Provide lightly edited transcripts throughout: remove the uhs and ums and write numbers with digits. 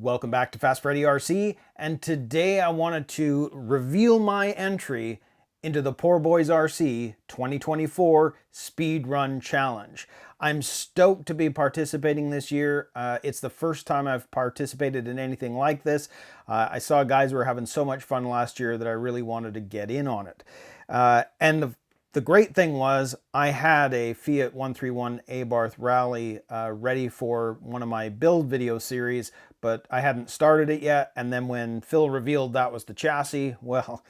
Welcome back to FastFreddyRC, and today I wanted to reveal my entry into the Poor Boys RC 2024 Speed Run Challenge. I'm stoked to be participating this year. It's the first time I've participated in anything like this. I saw guys were having so much fun last year that I really wanted to get in on it. The great thing was I had a Fiat 131 Abarth Rally ready for one of my build video series, but I hadn't started it yet. And then when Phil revealed that was the chassis, well,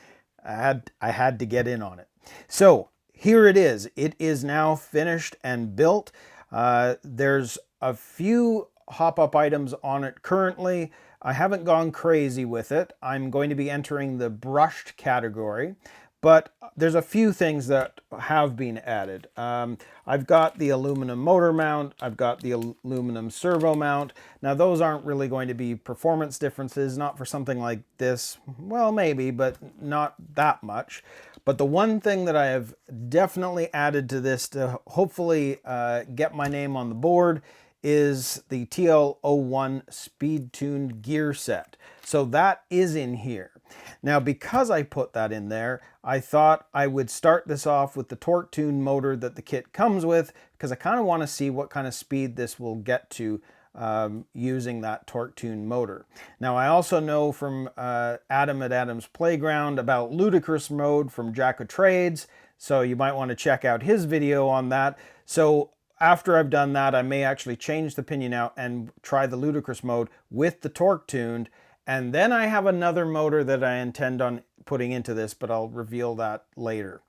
I had to get in on it. So here it is. It is now finished and built. There's a few hop-up items on it currently. I haven't gone crazy with it. I'm going to be entering the brushed category, but there's a few things that have been added. I've got the aluminum motor mount, I've got the aluminum servo mount. Now those aren't really going to be performance differences, not for something like this. Well, maybe, but not that much. But the one thing that I have definitely added to this to hopefully get my name on the board is the TL01 speed tuned gear set. So that is in here. Now, because I put that in there, I thought I would start this off with the torque tune motor that the kit comes with, because I kind of want to see what kind of speed this will get to using that torque tune motor. Now, I also know from Adam at Adam's Playground about ludicrous mode from Jack of Trades, so you might want to check out his video on that. So after I've done that, I may actually change the pinion out and try the ludicrous mode with the torque tuned. And then I have another motor that I intend on putting into this, but I'll reveal that later.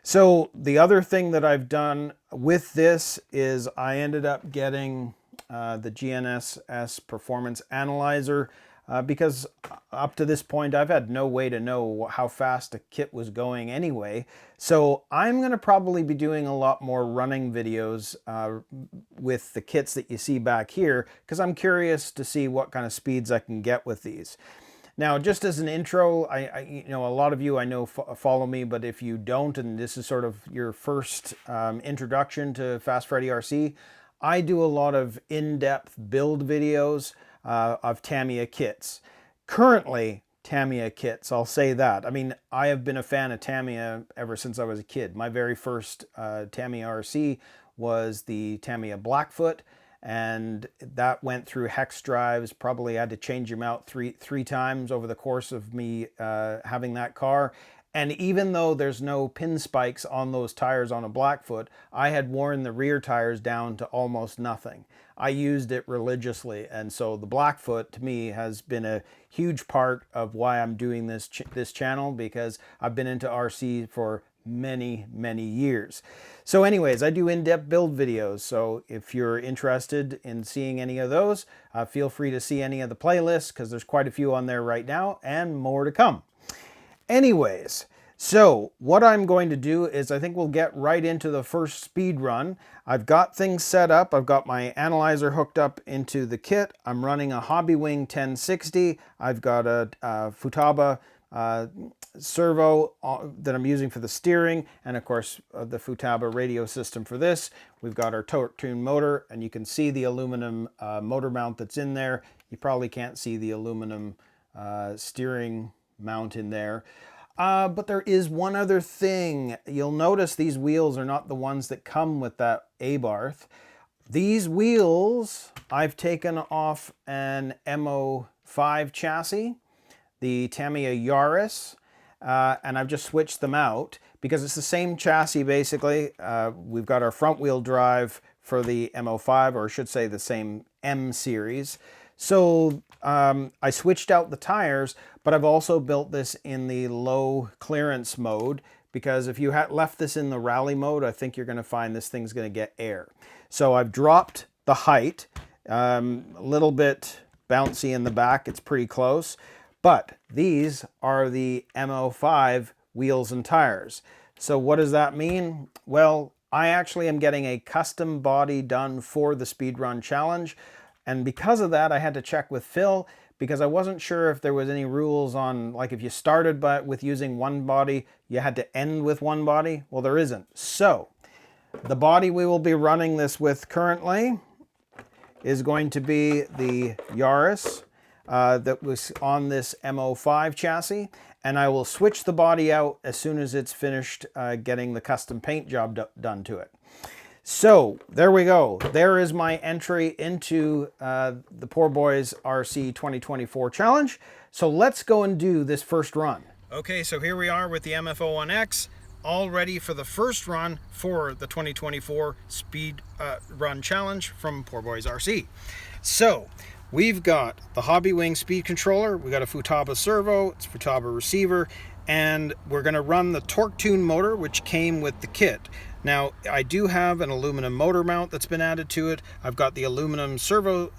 So the other thing that I've done with this is I ended up getting the GNSS Performance Analyzer because up to this point I've had no way to know how fast a kit was going anyway. So I'm going to probably be doing a lot more running videos with the kits that you see back here, because I'm curious to see what kind of speeds I can get with these. Now, just as an intro, I you know, a lot of you I know follow me, but if you don't, and this is sort of your first introduction to FastFreddyRC, I do a lot of in-depth build videos of Tamiya kits. Currently, Tamiya kits, I'll say that. I mean, I have been a fan of Tamiya ever since I was a kid. My very first Tamiya RC was the Tamiya Blackfoot, and that went through hex drives. Probably had to change them out three times over the course of me having that car. And even though there's no pin spikes on those tires on a Blackfoot, I had worn the rear tires down to almost nothing. I used it religiously, and so the Blackfoot to me has been a huge part of why I'm doing this channel, because I've been into RC for many years. So anyways, I do in-depth build videos, so if you're interested in seeing any of those, feel free to see any of the playlists, because there's quite a few on there right now and more to come. Anyways, so what I'm going to do is I think we'll get right into the first speed run. I've got things set up. I've got my analyzer hooked up into the kit. I'm running a Hobbywing 1060. I've got a Futaba servo that I'm using for the steering, and of course the Futaba radio system for this. We've got our torque tune motor, and you can see the aluminum motor mount that's in there. You probably can't see the aluminum steering mount in there. But there is one other thing. You'll notice these wheels are not the ones that come with that Abarth. These wheels I've taken off an MF-01X chassis, the Tamiya Yaris, and I've just switched them out because it's the same chassis basically. We've got our front wheel drive for the MF-01, or I should say the same M series. So I switched out the tires, but I've also built this in the low clearance mode, because if you had left this in the rally mode, I think you're going to find this thing's going to get air. So I've dropped the height, a little bit bouncy in the back. It's pretty close, but these are the MF-01 wheels and tires. So what does that mean? Well, I actually am getting a custom body done for the Speedrun Challenge. And because of that, I had to check with Phil, because I wasn't sure if there was any rules on, like, if you started with using one body, you had to end with one body. Well, there isn't. So the body we will be running this with currently is going to be the Yaris. that was on this MF-05 chassis, and I will switch the body out as soon as it's finished getting the custom paint job done to it. So there we go. There is my entry into the Poor Boys RC 2024 challenge. So let's go and do this first run. Okay, so here we are with the MF-01X, all ready for the first run for the 2024 Speed Run Challenge from Poor Boys RC. So we've got the Hobbywing speed controller, we got a Futaba servo, it's Futaba receiver, and we're going to run the torque tune motor, which came with the kit. Now, I do have an aluminum motor mount that's been added to it. I've got the aluminum servo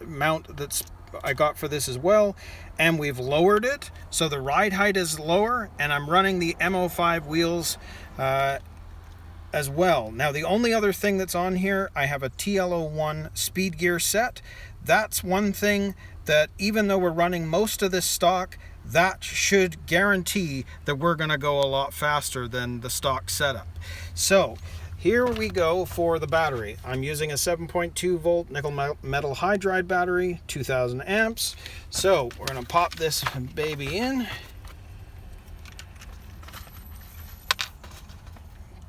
mount that's I got for this as well, and we've lowered it so the ride height is lower, and I'm running the MF-05 wheels as well. Now, the only other thing that's on here, I have a TL-01 speed gear set. That's one thing that, even though we're running most of this stock, that should guarantee that we're going to go a lot faster than the stock setup. So here we go for the battery. I'm using a 7.2 volt nickel metal hydride battery, 2000 amps. So we're going to pop this baby in,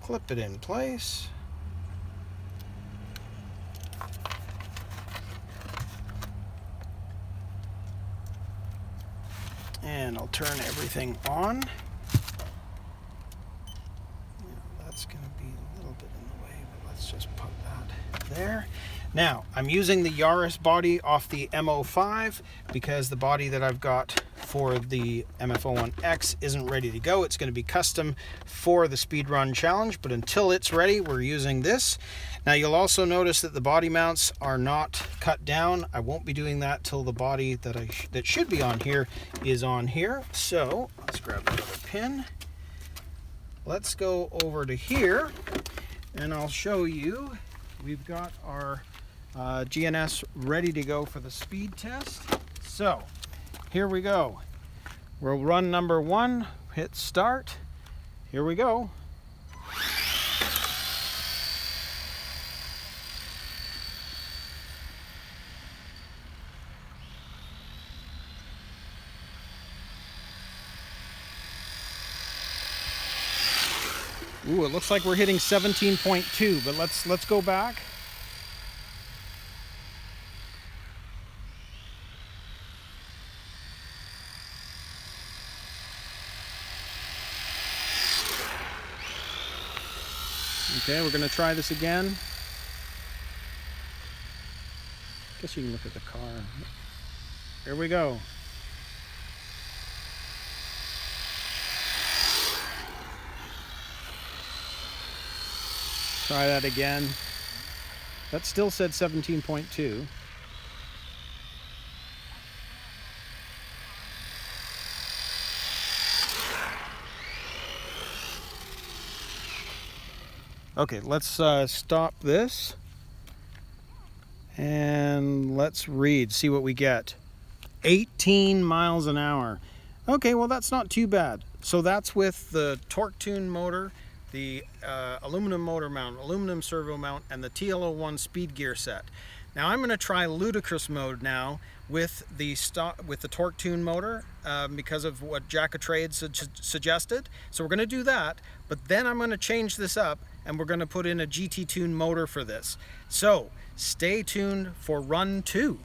clip it in place. And I'll turn everything on. That's going to be a little bit in the way, but let's just put that there. Now, I'm using the Yaris body off the MF-05 because the body that I've got for the MF-01X isn't ready to go. It's going to be custom for the Speed Run Challenge, but until it's ready, we're using this. Now, you'll also notice that the body mounts are not cut down. I won't be doing that till the body that should be on here is on here. So let's grab another pin. Let's go over to here, and I'll show you. We've got our GNS ready to go for the speed test. So here we go. We'll run number 1, hit start. Here we go. Ooh, it looks like we're hitting 17.2, but let's go back. Okay, we're going to try this again. Guess you can look at the car. Here we go. Try that again. That still said 17.2. Okay, let's stop this and let's read, see what we get. 18 miles an hour. Okay, well, that's not too bad. So that's with the torque tune motor, the aluminum motor mount, aluminum servo mount, and the TL-01 speed gear set. Now I'm going to try ludicrous mode now with the torque tune motor because of what Jack of Trades suggested. So we're going to do that, but then I'm going to change this up and we're going to put in a GT tune motor for this. So stay tuned for run 2.